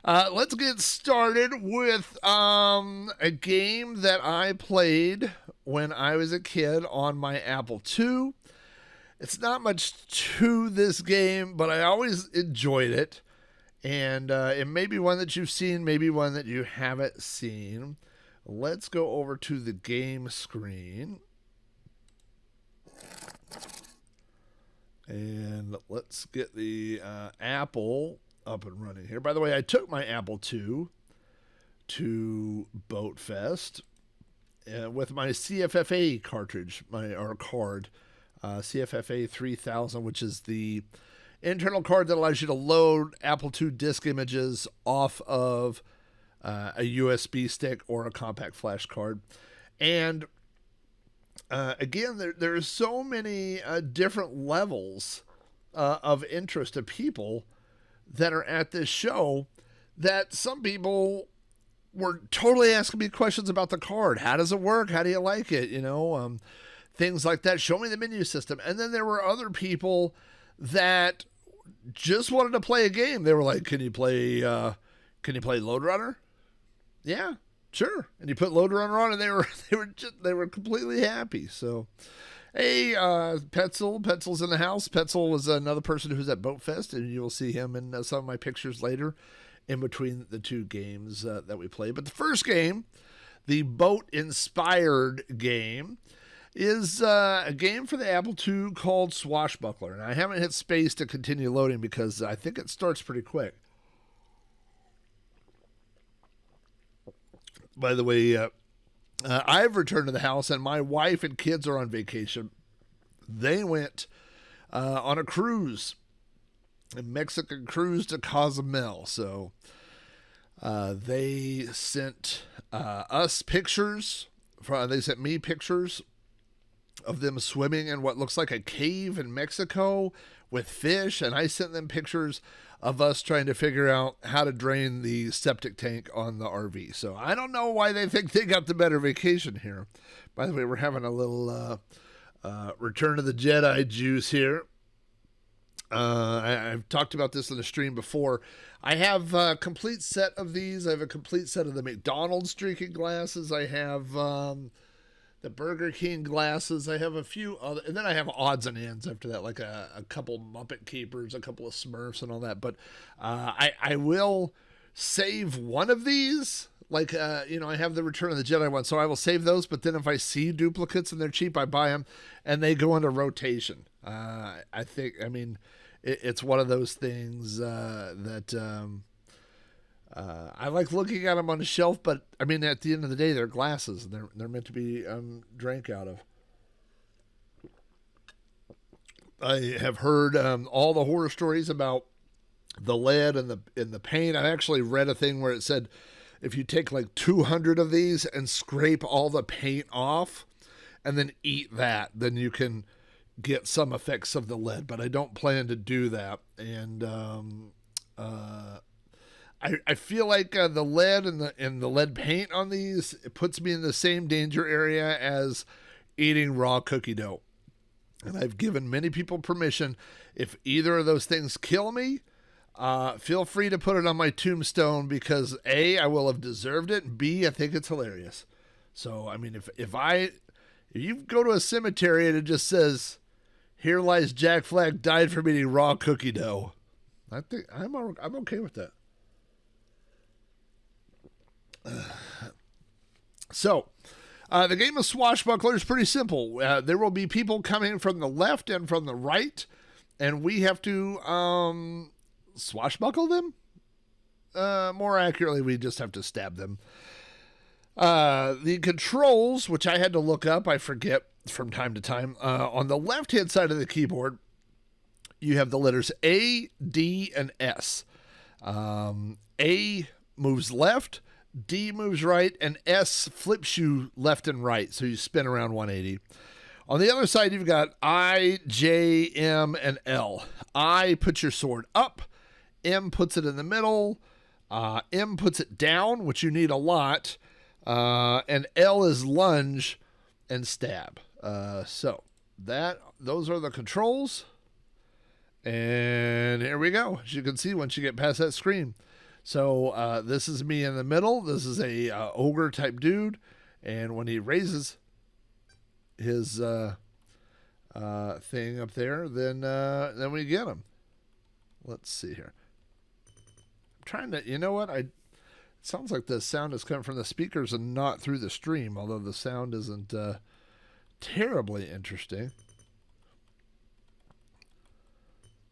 Let's get started with a game that I played when I was a kid on my Apple II. It's not much to this game, but I always enjoyed it. And it may be one that you've seen, maybe one that you haven't seen. Let's go over to the game screen. And let's get the Apple up and running here. By the way, I took my Apple II to Boat Fest with my CFFA cartridge, our card, CFFA 3000, which is the internal card that allows you to load Apple II disk images off of a USB stick or a compact flash card. And again, there are so many different levels of interest to people that are at this show that some people were totally asking me questions about the card. How does it work? How do you like it? Things like that. Show me the menu system. And then there were other people that just wanted to play a game. They were like, "Can you play Load Runner?" Yeah, sure. And you put Load Runner on, and they were completely happy. So, hey, Petzel's in the house. Petzel was another person who's at Boat Fest, and you will see him in some of my pictures later, in between the two games that we played. But the first game, the boat-inspired game, is a game for the Apple II called Swashbuckler. And I haven't hit space to continue loading because I think it starts pretty quick. By the way, I've returned to the house, and my wife and kids are on vacation. They went on a cruise, a Mexican cruise to Cozumel. So they sent us pictures. They sent me pictures of them swimming in what looks like a cave in Mexico with fish, and I sent them pictures of us trying to figure out how to drain the septic tank on the RV. So I don't know why they think they got the better vacation here. By the way, we're having a little Return of the Jedi juice here. I've talked about this in the stream before. I have a complete set of these. I have a complete set of the McDonald's drinking glasses. I have the Burger King glasses. I have a few other, and then I have odds and ends after that, like a couple Muppet Keepers, a couple of Smurfs and all that. But I will save one of these. Like, I have the Return of the Jedi one, so I will save those. But then if I see duplicates and they're cheap, I buy them, and they go into rotation. It's one of those things that I like looking at them on the shelf, but I mean, at the end of the day, they're glasses, and they're meant to be drank out of. I have heard all the horror stories about the lead and the paint. I actually read a thing where it said if you take like 200 of these and scrape all the paint off, and then eat that, then you can get some effects of the lead. But I don't plan to do that, and I feel like the lead and the lead paint on these, it puts me in the same danger area as eating raw cookie dough. And I've given many people permission, if either of those things kill me, feel free to put it on my tombstone, because A, I will have deserved it, and B, I think it's hilarious. So, I mean, if you go to a cemetery and it just says, "Here lies Jack Flag, died from eating raw cookie dough," I think I'm okay with that. So, the game of Swashbuckler is pretty simple. There will be people coming from the left and from the right, and we have to swashbuckle them. More accurately, we just have to stab them. The controls, which I had to look up, I forget from time to time. On the left-hand side of the keyboard, you have the letters A, D, and S. A moves left, D moves right, and S flips you left and right, so you spin around 180. On the other side, you've got I, J, M, and L. I puts your sword up, M puts it in the middle, M puts it down, which you need a lot, and L is lunge and stab. So those are the controls, and here we go. As you can see, once you get past that screen. So this is me in the middle. This is a ogre type dude, and when he raises his thing up there, then we get him. Let's see here. I'm trying to, you know what? It sounds like the sound is coming from the speakers and not through the stream, although the sound isn't terribly interesting.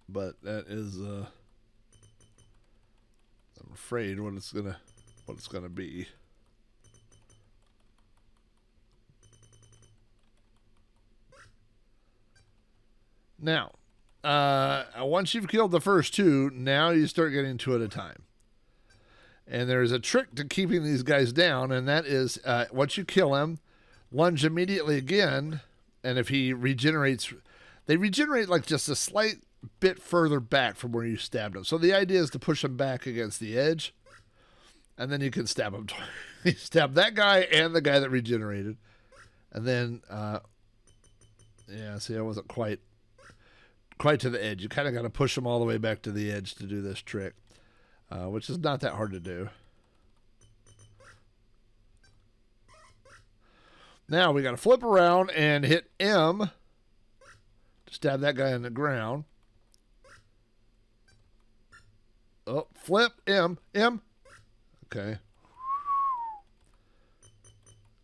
But that is, I'm afraid what it's gonna be. Now, once you've killed the first two, now you start getting two at a time. And there's a trick to keeping these guys down, and that is once you kill him, lunge immediately again, and if he regenerates, they regenerate like just a slight bit further back from where you stabbed him. So the idea is to push him back against the edge, and then you can stab him. You stab that guy and the guy that regenerated. And then, yeah, see, I wasn't quite to the edge. You kind of got to push them all the way back to the edge to do this trick, which is not that hard to do. Now we got to flip around and hit M to stab that guy in the ground. Oh, flip, M. Okay.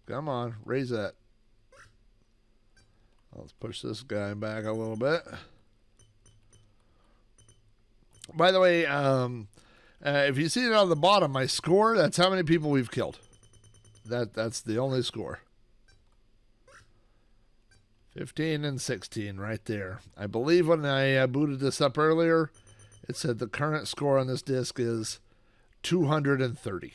Come on, raise that. Let's push this guy back a little bit. By the way, if you see it on the bottom, my score, that's how many people we've killed. That's the only score. 15 and 16 right there. I believe when I booted this up earlier, it said the current score on this disc is 230.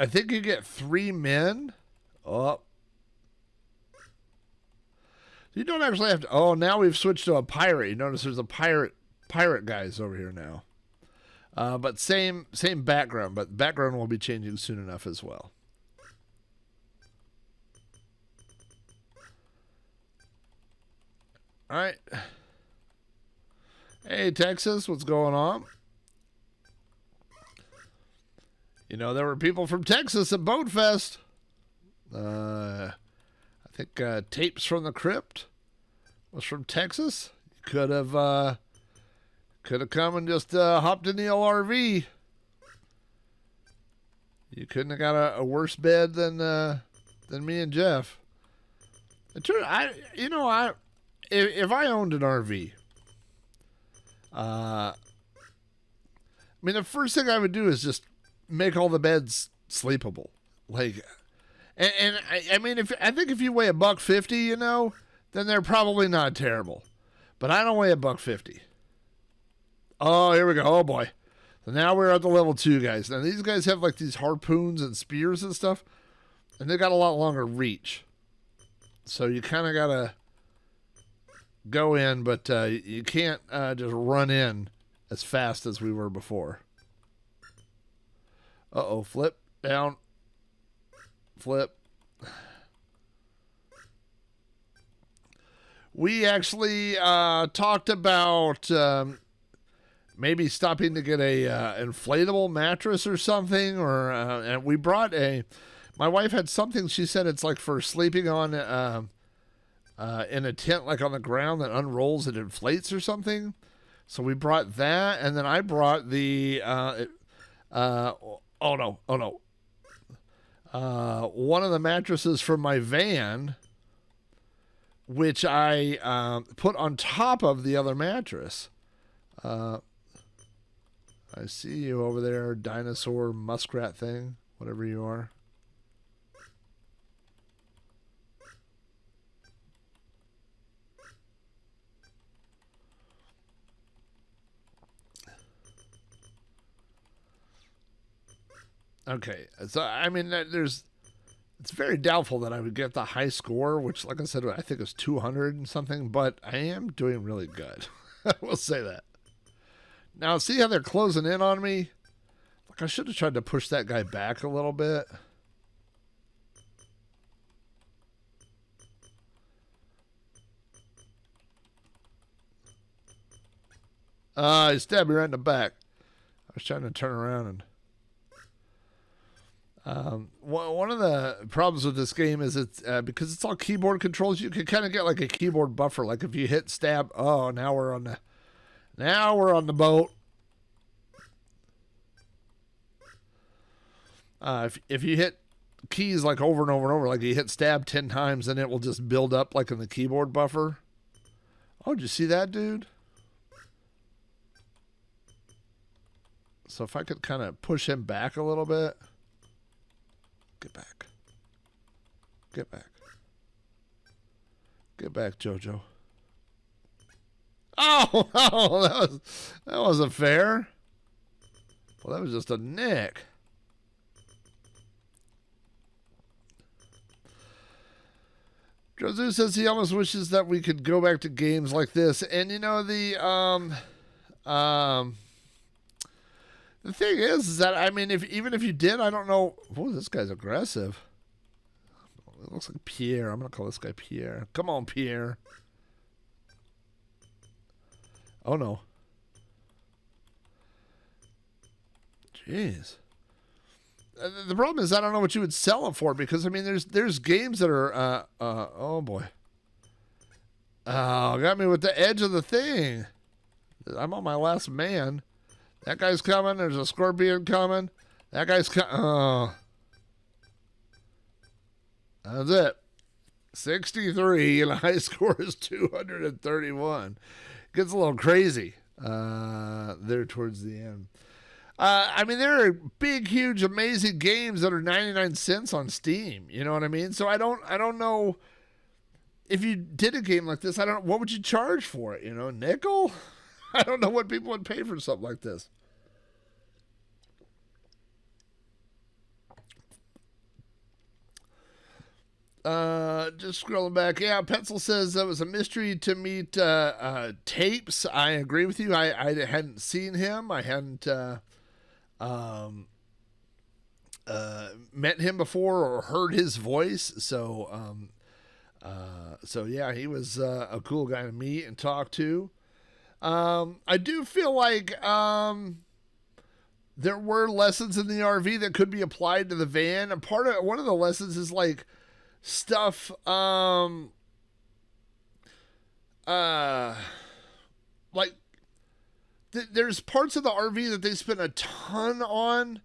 I think you get 3 men. Oh. You don't actually have to. Oh, now we've switched to a pirate. You notice there's a pirate guys over here now. But same background, but background will be changing soon enough as well. All right. Hey, Texas, what's going on? You know, there were people from Texas at Boat Fest. I think Tapes from the Crypt was from Texas. You could have come and just hopped in the LRV. You couldn't have got a worse bed than me and Jeff. If I owned an RV, I mean, the first thing I would do is just make all the beds sleepable. Like, and I mean, I think if you weigh $150, you know, then they're probably not terrible. But I don't weigh $150. Oh, here we go. Oh boy. So now we're at the level 2 guys. Now these guys have like these harpoons and spears and stuff, and they got a lot longer reach. So you kind of gotta go in, but you can't just run in as fast as we were before. Uh-oh, flip, down, flip. We actually talked about maybe stopping to get a inflatable mattress or something, or and we brought my wife had something, she said it's like for sleeping on in a tent like on the ground that unrolls and inflates or something. So we brought that, and then I brought the one of the mattresses from my van, which I put on top of the other mattress. I see you over there, dinosaur muskrat thing, whatever you are. Okay, so I mean, it's very doubtful that I would get the high score, which, like I said, I think is 200 and something, but I am doing really good. We'll say that. Now, see how they're closing in on me? Like I should have tried to push that guy back a little bit. He stabbed me right in the back. I was trying to turn around and one of the problems with this game is it's because it's all keyboard controls. You can kind of get like a keyboard buffer. Like if you hit stab, oh, now we're on the boat. If you hit keys like over and over and over, like you hit stab 10 times, then it will just build up like in the keyboard buffer. Oh, did you see that, dude? So if I could kind of push him back a little bit. Get back. Get back. Get back, Jojo. Oh, oh, that wasn't fair. Well, that was just a nick. Drozu says he almost wishes that we could go back to games like this. And you know, the thing is that, I mean, even if you did, I don't know. Oh, this guy's aggressive. It looks like Pierre. I'm going to call this guy Pierre. Come on, Pierre. Oh, no. Jeez. The problem is I don't know what you would sell it for because, I mean, there's games that are, oh, boy. Oh, got me with the edge of the thing. I'm on my last man. That guy's coming. There's a scorpion coming. That guy's coming. Oh. That's it. 63, and the high score is 231. Gets a little crazy there towards the end. I mean, there are big, huge, amazing games that are 99 cents on Steam. You know what I mean? So I don't know if you did a game like this. I don't. What would you charge for it? You know, nickel? I don't know what people would pay for something like this. Just scrolling back. Yeah, Pencil says that was a mystery to meet Tapes. I agree with you. I hadn't seen him. I hadn't met him before or heard his voice. So yeah, he was a cool guy to meet and talk to. I do feel like there were lessons in the RV that could be applied to the van. And one of the lessons is like stuff like there's parts of the RV that they spent a ton on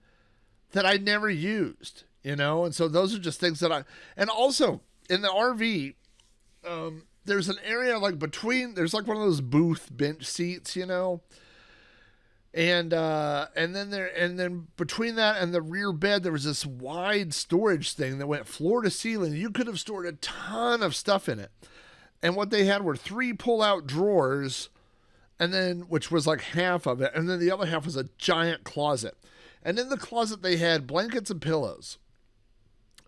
that I never used, you know? And so those are just things that and also in the RV, there's an area like there's like one of those booth bench seats, you know? And then between that and the rear bed, there was this wide storage thing that went floor to ceiling. You could have stored a ton of stuff in it. And what they had were 3 pull-out drawers, and then which was like half of it, and then the other half was a giant closet. And in the closet they had blankets and pillows.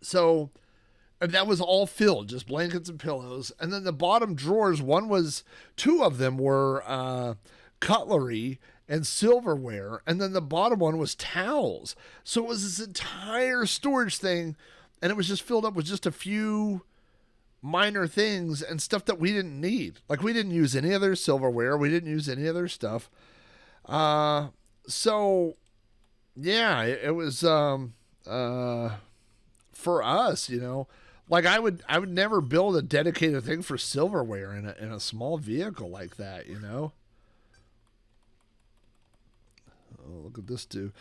So, and that was all filled, just blankets and pillows. And then the bottom drawers, 2 of them were cutlery and silverware, and then the bottom one was towels. So it was this entire storage thing, and it was just filled up with just a few minor things and stuff that we didn't need. Like we didn't use any other silverware, we didn't use any other stuff. So yeah, it was for us, you know. Like I would never build a dedicated thing for silverware in a small vehicle like that, you know. Oh, look at this dude.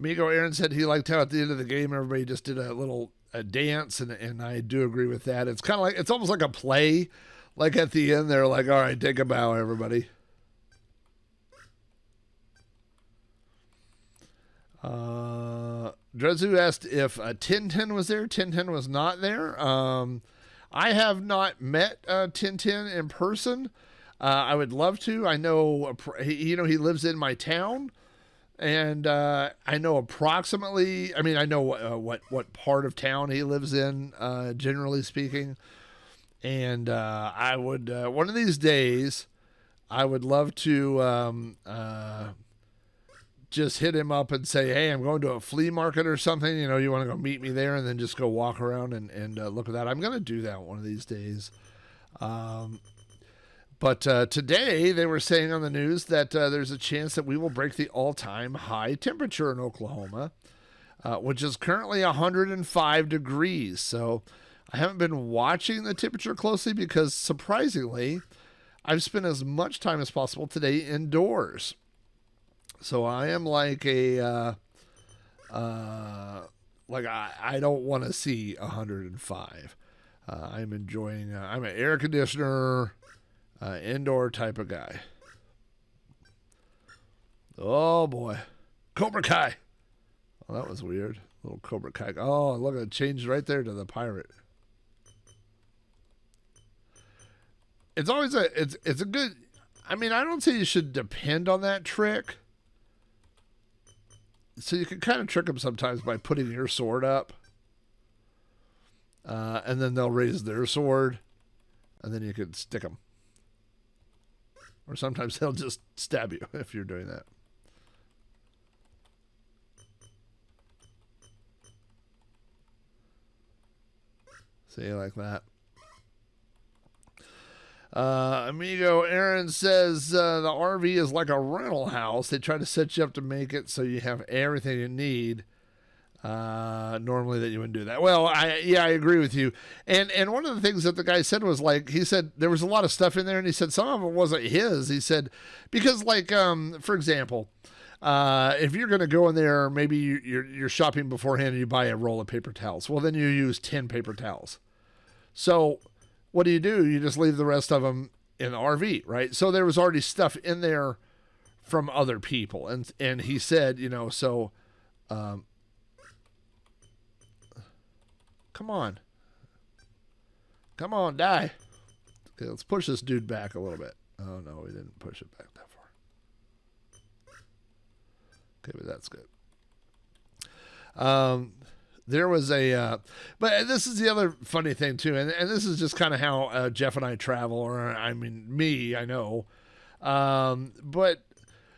Amigo Aaron said he liked how at the end of the game everybody just did a little dance, and I do agree with that. It's kind of like, it's almost like a play. Like at the end they're like, all right, take a bow, everybody. Drezu asked if Tintin was there. Tintin was not there. I have not met Tintin in person. I would love to. I know, he lives in my town. And I know approximately, I mean, I know what part of town he lives in, generally speaking. And I would, one of these days, I would love to just hit him up and say, hey, I'm going to a flea market or something. You know, you want to go meet me there, and then just go walk around and look at that. I'm going to do that one of these days. But today they were saying on the news that there's a chance that we will break the all-time high temperature in Oklahoma, which is currently 105 degrees. So I haven't been watching the temperature closely because, surprisingly, I've spent as much time as possible today indoors. So I am like I don't want to see 105. I'm enjoying. I'm an air conditioner, indoor type of guy. Oh boy, Cobra Kai. Oh, that was weird. Little Cobra Kai. Oh, look, it changed right there to the pirate. It's always it's a good. I mean, I don't say you should depend on that trick. So you can kind of trick them sometimes by putting your sword up. And then they'll raise their sword. And then you can stick them. Or sometimes they'll just stab you if you're doing that. See, like that. Amigo Aaron says the RV is like a rental house. They try to set you up to make it so you have everything you need. Normally that you wouldn't do that. Well, I agree with you. And one of the things that the guy said was like, he said there was a lot of stuff in there, and he said some of it wasn't his. He said because like for example, if you're going to go in there, maybe you're shopping beforehand and you buy a roll of paper towels. Well, then you use 10 paper towels. So what do? You just leave the rest of them in the RV, right? So there was already stuff in there from other people. And he said, you know, so, come on, die. Okay, let's push this dude back a little bit. Oh no, we didn't push it back that far. Okay, but that's good. There was but this is the other funny thing too, and this is just kind of how Jeff and I travel, or I mean me, I know. But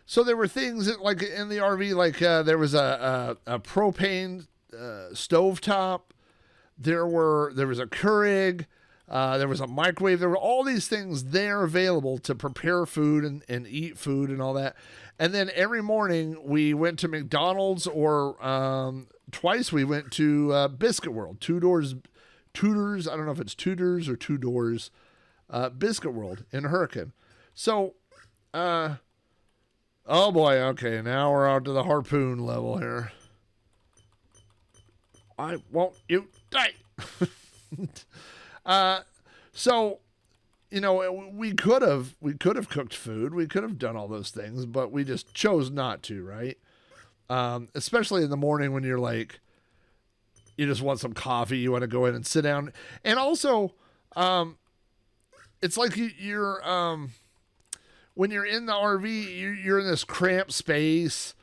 so there were things that, like in the RV, like there was a propane stovetop, there was a Keurig, there was a microwave, there were all these things there available to prepare food and eat food and all that. And then every morning we went to McDonald's or twice we went to Biscuit World, Tudor's, I don't know if it's Tudor's or Two Doors, Biscuit World in Hurricane. So, oh boy, okay, now we're out to the harpoon level here. I won't you die. So, you know, we could have cooked food, we could have done all those things, but we just chose not to, right? Especially in the morning when you're like, you just want some coffee, you want to go in and sit down. And also, it's like you're when you're in the RV, you're in this cramped space,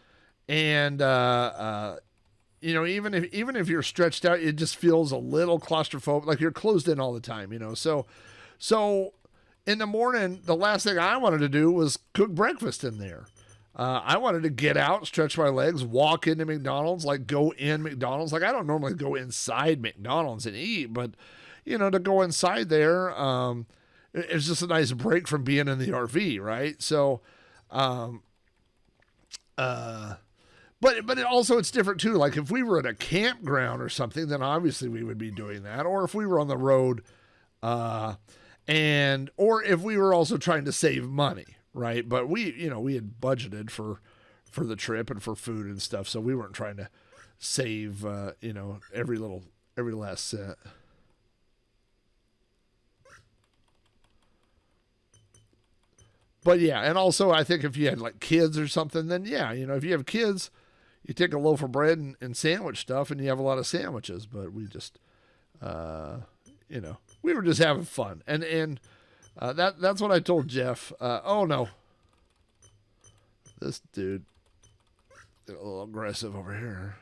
and you know, even if you're stretched out, it just feels a little claustrophobic, like you're closed in all the time, you know. So in the morning, the last thing I wanted to do was cook breakfast in there. I wanted to get out, stretch my legs, walk into McDonald's, like go in McDonald's. Like I don't normally go inside McDonald's and eat, but you know, to go inside there, it's just a nice break from being in the RV, right? So, but it's different too. Like if we were at a campground or something, then obviously we would be doing that. Or if we were on the road, or if we were also trying to save money. Right. But we had budgeted for the trip and for food and stuff. So we weren't trying to save, every last cent. But yeah. And also I think if you had like kids or something, then yeah, you know, if you have kids, you take a loaf of bread and sandwich stuff and you have a lot of sandwiches, but we just, we were just having fun. And that's what I told Jeff. Oh no, this dude got a little aggressive over here.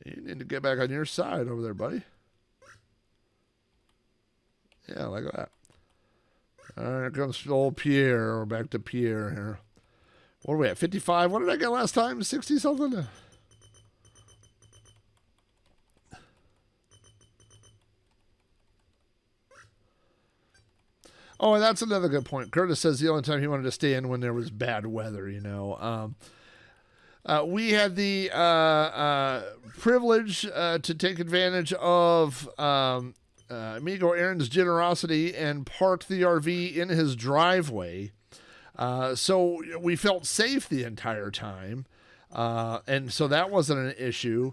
You need to get back on your side over there, buddy. Yeah, like that. All right, here comes old Pierre. We're back to Pierre here. What are we at? 55? What did I get last time? 60 something? Oh, and that's another good point. Curtis says the only time he wanted to stay in when there was bad weather, you know. We had the privilege to take advantage of Amigo Aaron's generosity and park the RV in his driveway. So we felt safe the entire time. And so that wasn't an issue.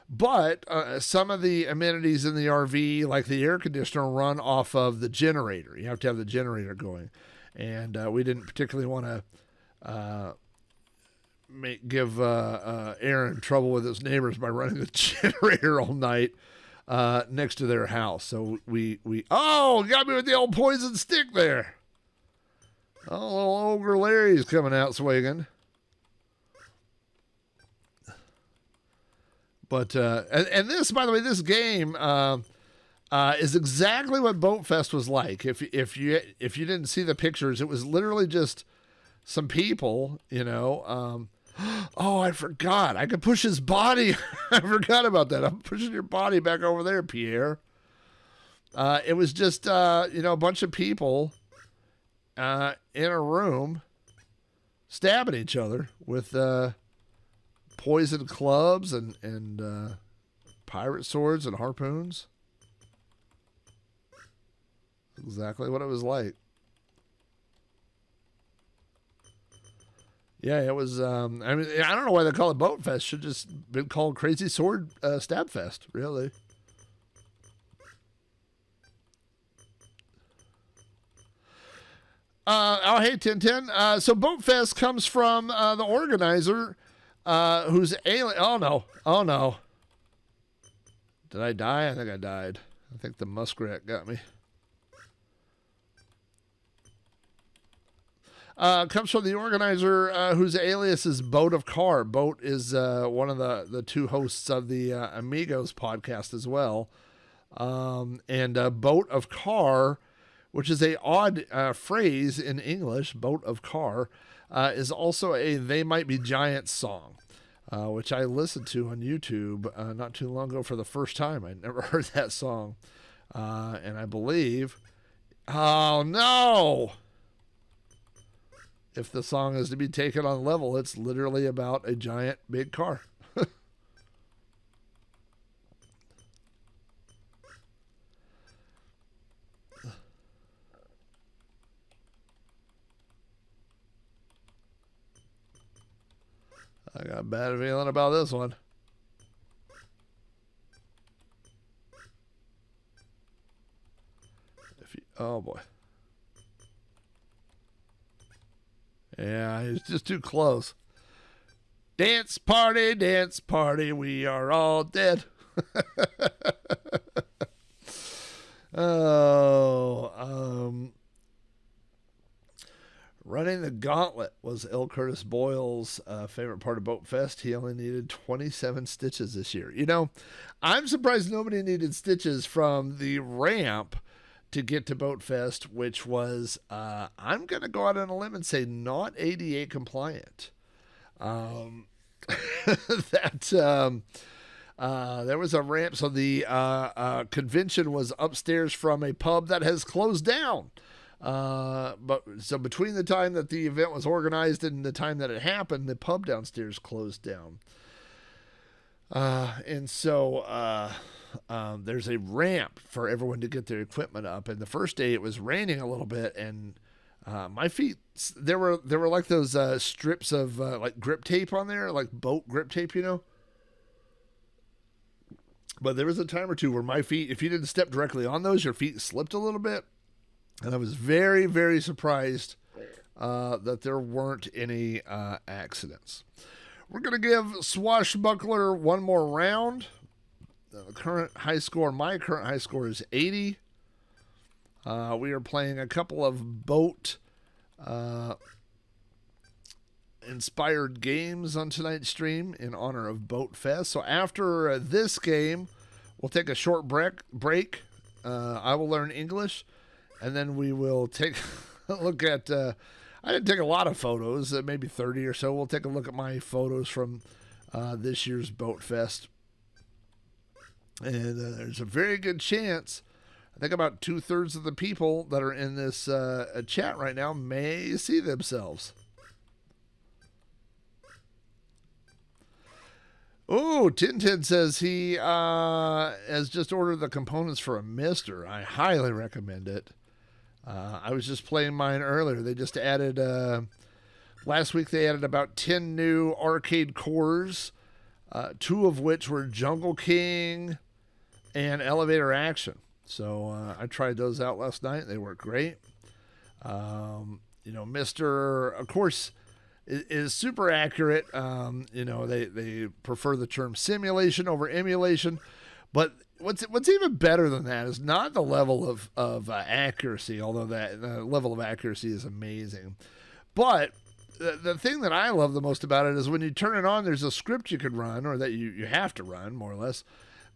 But some of the amenities in the RV, like the air conditioner, run off of the generator. You have to have the generator going. And we didn't particularly want to give Aaron trouble with his neighbors by running the generator all night next to their house. So we got me with the old poison stick there. Oh, little ogre Larry's coming out swinging. But and this, by the way, this game is exactly what Boatfest was like. If you didn't see the pictures, it was literally just some people, you know. Oh, I forgot. I could push his body. I forgot about that. I'm pushing your body back over there, Pierre. It was just a bunch of people in a room stabbing each other with poison clubs and pirate swords and harpoons. Exactly what it was like. Yeah, it was. I mean, I don't know why they call it Boat Fest. Should just been called Crazy Sword Stab Fest. Really. Hey, Tintin. So Boat Fest comes from the organizer. Who's alien? Oh no! Did I die? I think I died. I think the muskrat got me. Comes from the organizer whose alias is Boat of Car. Boat is one of the two hosts of the Amigos podcast as well. And Boat of Car, which is a odd phrase in English, Boat of Car, is also a They Might Be Giants song, which I listened to on YouTube not too long ago for the first time. I'd never heard that song. And I believe... Oh, no! If the song is to be taken on level, it's literally about a giant big car. I got a bad feeling about this one. Oh boy. Yeah, he's just too close. Dance party, we are all dead. Running the gauntlet was L. Curtis Boyle's favorite part of Boat Fest. He only needed 27 stitches this year. You know, I'm surprised nobody needed stitches from the ramp to get to Boat Fest, which was, I'm going to go out on a limb and say not ADA compliant. There was a ramp. So the convention was upstairs from a pub that has closed down. But so between the time that the event was organized and the time that it happened, the pub downstairs closed down. And so there's a ramp for everyone to get their equipment up. And the first day it was raining a little bit, and my feet, there were like those strips of like grip tape on there, like boat grip tape, you know. But there was a time or two where my feet, if you didn't step directly on those, your feet slipped a little bit. And I was very, very surprised that there weren't any accidents. We're going to give Swashbuckler one more round. The current high score, my current high score is 80. We are playing a couple of boat inspired games on tonight's stream in honor of Boat Fest. So after this game, we'll take a short break. I will learn English. and then we will take a look at. I didn't take a lot of photos, maybe 30 or so. We'll take a look at my photos from this year's Boat Fest. And there's a very good chance, I think about 2/3 of the people that are in this chat right now may see themselves. Oh, Tintin says he has just ordered the components for a Mister. I highly recommend it. I was just playing mine earlier. They just added, last week they added about 10 new arcade cores, 2 of which were Jungle King and Elevator Action. So I tried those out last night. They work great. Mister, of course, is super accurate. They prefer the term simulation over emulation. But what's even better than that is not the level of accuracy, although that level of accuracy is amazing. But the thing that I love the most about it is when you turn it on, there's a script you could run, or that you have to run, more or less,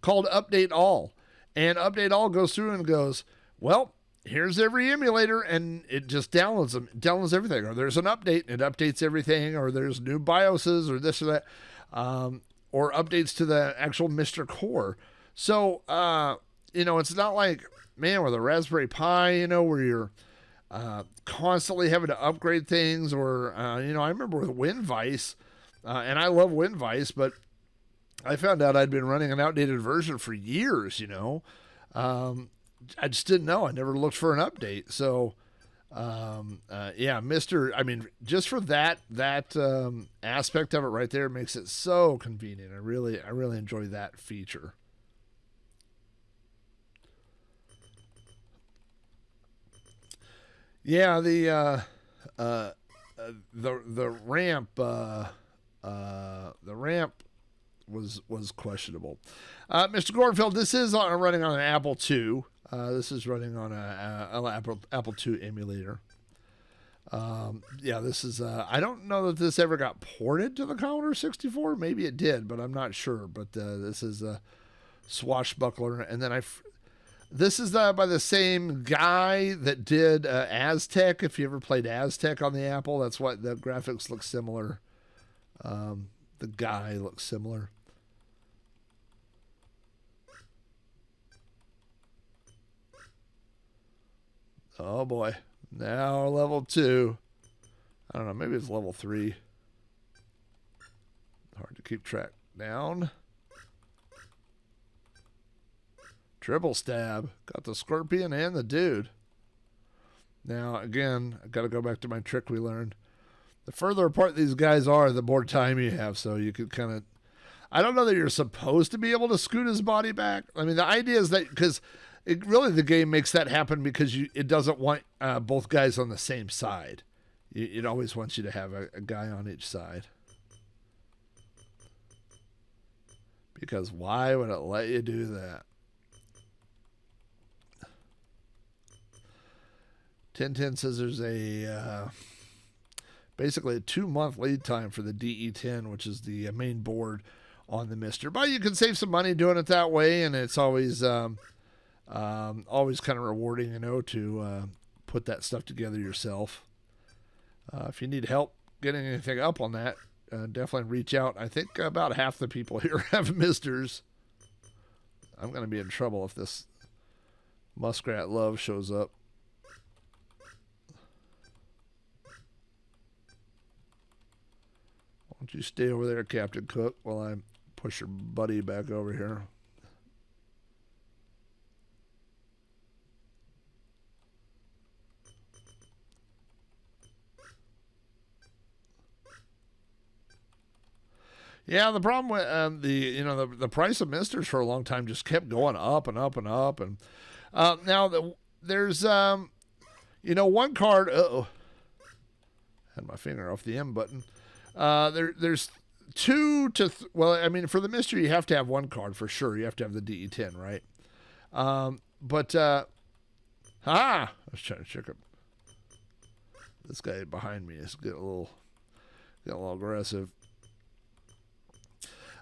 called Update All. And Update All goes through and goes, well, here's every emulator, and it just downloads everything. Or there's an update, and it updates everything, or there's new BIOSes, or this or that, or updates to the actual Mr. Core. So, it's not like, man, with a Raspberry Pi, where you're constantly having to upgrade things, or, I remember with WinVice, and I love WinVice, but I found out I'd been running an outdated version for years, I just didn't know. I never looked for an update. So, just for that aspect of it right there makes it so convenient. I really enjoy that feature. Yeah, the ramp was questionable. Mr. Gordonfield, this is running on an Apple II. This is running on an Apple II emulator. This is. I don't know that this ever got ported to the Commodore 64. Maybe it did, but I'm not sure. But this is a Swashbuckler, and then this is by the same guy that did Aztec. If you ever played Aztec on the Apple, that's what the graphics look similar. The guy looks similar. Oh boy. Now level 2. I don't know, maybe it's level 3. Hard to keep track. Down. Triple stab. Got the scorpion and the dude. Now, again, I got to go back to my trick we learned. The further apart these guys are, the more time you have. So you could kind of... I don't know that you're supposed to be able to scoot his body back. I mean, the idea is that... Because really the game makes that happen because it doesn't want both guys on the same side. It always wants you to have a guy on each side. Because why would it let you do that? Tintin says there's basically a 2-month lead time for the DE10, which is the main board on the Mister. But you can save some money doing it that way, and it's always kind of rewarding, to put that stuff together yourself. If you need help getting anything up on that, definitely reach out. I think about half the people here have Misters. I'm going to be in trouble if this Muskrat Love shows up. Why don't you stay over there, Captain Cook, while I push your buddy back over here. Yeah, the problem with the price of Misters for a long time just kept going up and up and up, and now there's one card. Had my finger off the M button. There's 2 to for the Mister you have to have one card for sure. You have to have the DE10, right? I was trying to check up. This guy behind me is getting a little aggressive.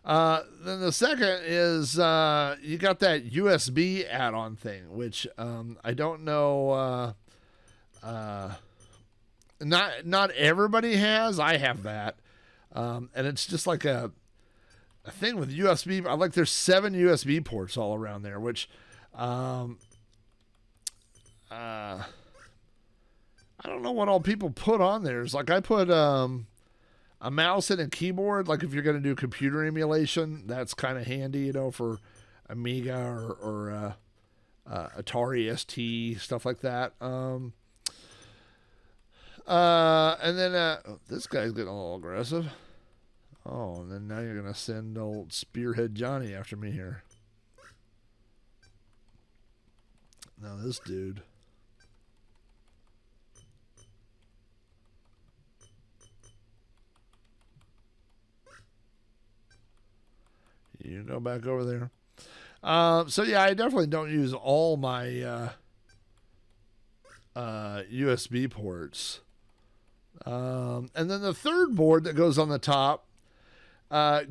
Then the second is you got that USB add-on thing, which I don't know. Not everybody has. I have that, and it's just like a thing with USB. Like there's 7 USB ports all around there, which I don't know what all people put on there. It's like I put a mouse and a keyboard. Like if you're going to do computer emulation, that's kind of handy, you know, for Amiga or Atari ST, stuff like that. And then this guy's getting a little aggressive. Oh, and then now you're going to send old Spearhead Johnny after me here. Now this dude. You go back over there. So yeah, I definitely don't use all my USB ports. And then the third board that goes on the top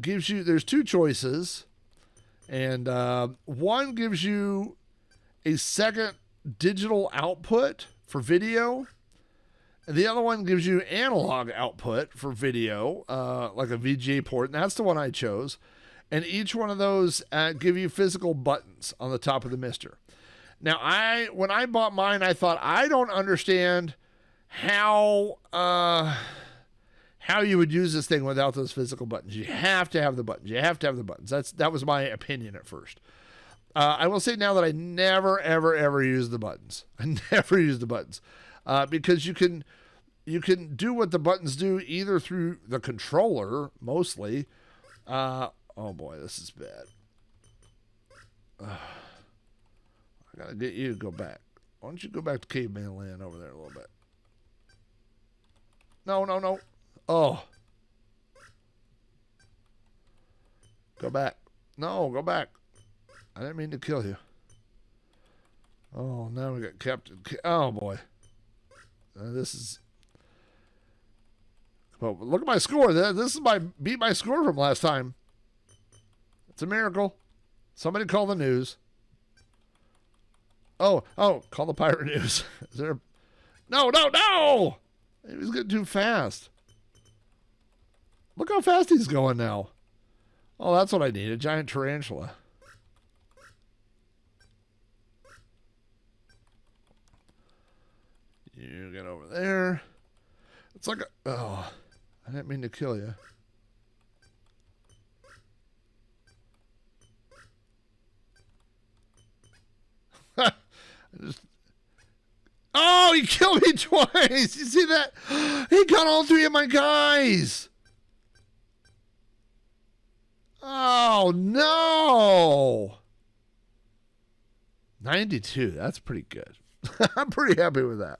gives you, there's 2 choices. And one gives you a second digital output for video. And the other one gives you analog output for video, like a VGA port. And that's the one I chose. And each one of those give you physical buttons on the top of the mister. Now, when I bought mine, I thought, I don't understand how you would use this thing without those physical buttons. You have to have the buttons. You have to have the buttons. That was my opinion at first. I will say now that I never, ever, ever use the buttons. I never use the buttons because you can do what the buttons do either through the controller mostly. Oh boy, this is bad. I gotta get you to go back. Why don't you go back to caveman land over there a little bit? No. Oh. Go back. No, go back. I didn't mean to kill you. Oh, now we got Captain. Oh boy. This is. Well, look at my score. This is beat my score from last time. It's a miracle. Somebody call the news. Oh, call the pirate news. Is there? No! He was getting too fast. Look how fast he's going now. Oh, that's what I need. A giant tarantula. You get over there. It's like I didn't mean to kill you. Oh, he killed me twice. You see that? He got all 3 of my guys. Oh, no. 92. That's pretty good. I'm pretty happy with that.